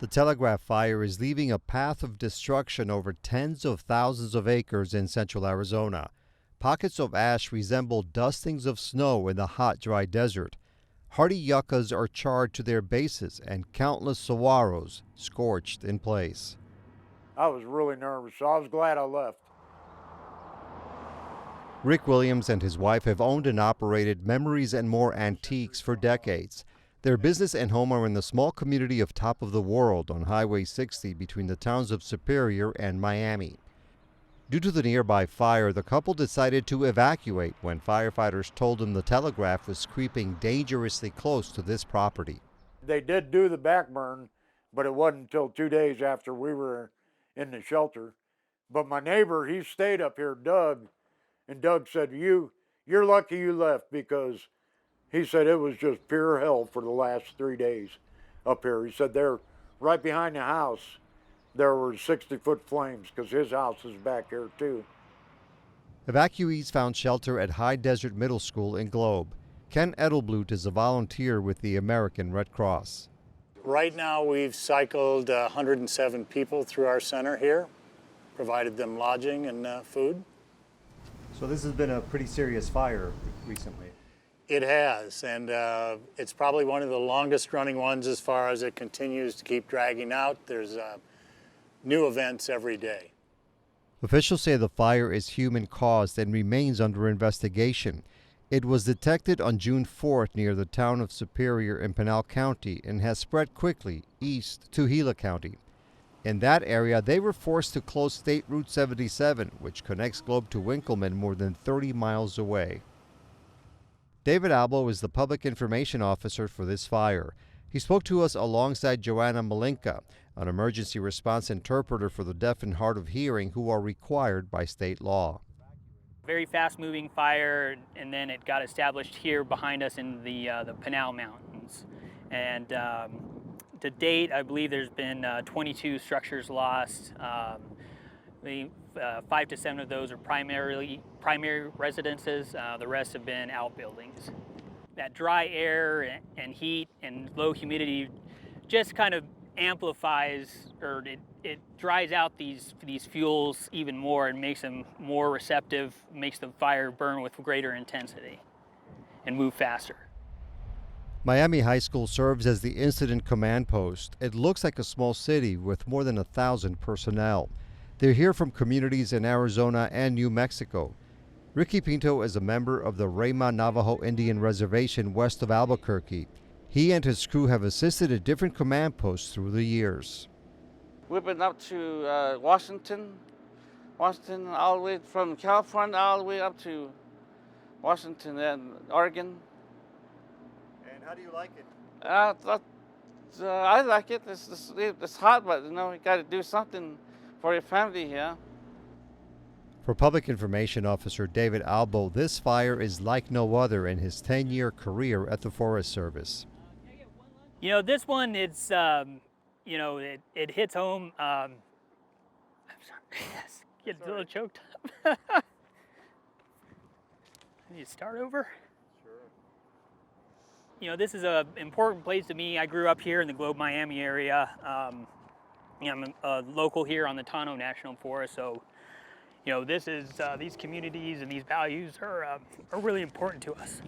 The Telegraph Fire is leaving a path of destruction over tens of thousands of acres in central Arizona. Pockets of ash resemble dustings of snow in the hot, dry desert. Hardy yuccas are charred to their bases and countless saguaros scorched in place. I was really nervous, so I was glad I left. Rick Williams and his wife have owned and operated Memories and More Antiques for decades. Their business and home are in the small community of Top of the World on Highway 60 between the towns of Superior and Miami. Due to the nearby fire, the couple decided to evacuate when firefighters told them the Telegraph was creeping dangerously close to this property. They did do the back burn, but it wasn't until 2 days after we were in the shelter. But my neighbor, he stayed up here, Doug, and Doug said, you're lucky you left, because he said it was just pure hell for the last 3 days up here. He said they're right behind the house. There were 60-foot flames because his house is back here too. Evacuees found shelter at High Desert Middle School in Globe. Ken Edelblut is a volunteer with the American Red Cross. Right now we've cycled 107 people through our center here, provided them lodging and food. So this has been a pretty serious fire recently. It has, and it's probably one of the longest running ones as far as it continues to keep dragging out. There's new events every day. Officials say the fire is human-caused and remains under investigation. It was detected on June 4th near the town of Superior in Pinal County and has spread quickly east to Gila County. In that area, they were forced to close State Route 77, which connects Globe to Winkleman more than 30 miles away. David Albo is the public information officer for this fire. He spoke to us alongside Joanna Malinka, an emergency response interpreter for the deaf and hard of hearing who are required by state law. Very fast-moving fire, and then it got established here behind us in the Pinal Mountains. And to date, I believe there's been 22 structures lost. 5 to 7 of those are primary residences. The rest have been outbuildings. That dry air and heat and low humidity just kind of amplifies, or it dries out these fuels even more and makes them more receptive, makes the fire burn with greater intensity and move faster. Miami High School serves as the incident command post. It looks like a small city with more than 1,000 personnel. They're here from communities in Arizona and New Mexico. Ricky Pinto is a member of the Rayma Navajo Indian Reservation west of Albuquerque. He and his crew have assisted at different command posts through the years. We've been up to Washington, all the way from California all the way up to Washington and Oregon. And how do you like it? I like it. It's hot, but you got to do something for your family here. For Public Information Officer David Albo, this fire is like no other in his 10-year career at the Forest Service. This one, it's, it hits home. I'm sorry, get a little choked up. I need to start over. Sure. This is an important place to me. I grew up here in the Globe, Miami area. I'm a local here on the Tano National Forest, so this is these communities and these values are really important to us.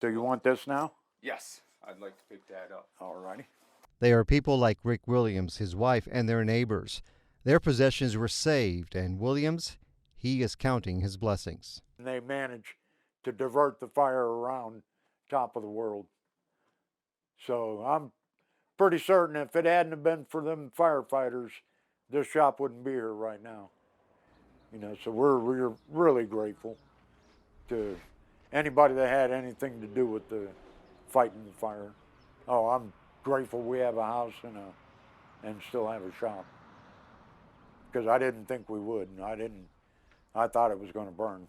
So you want this now? Yes, I'd like to pick that up. All righty. They are people like Rick Williams, his wife, and their neighbors. Their possessions were saved, and Williams, he is counting his blessings. And they managed to divert the fire around Top of the World. So I'm pretty certain if it hadn't have been for them firefighters, this shop wouldn't be here right now. So we're really grateful to anybody that had anything to do with the fighting the fire. Oh, I'm grateful we have a house and still have a shop, because I didn't think we would. I thought it was going to burn.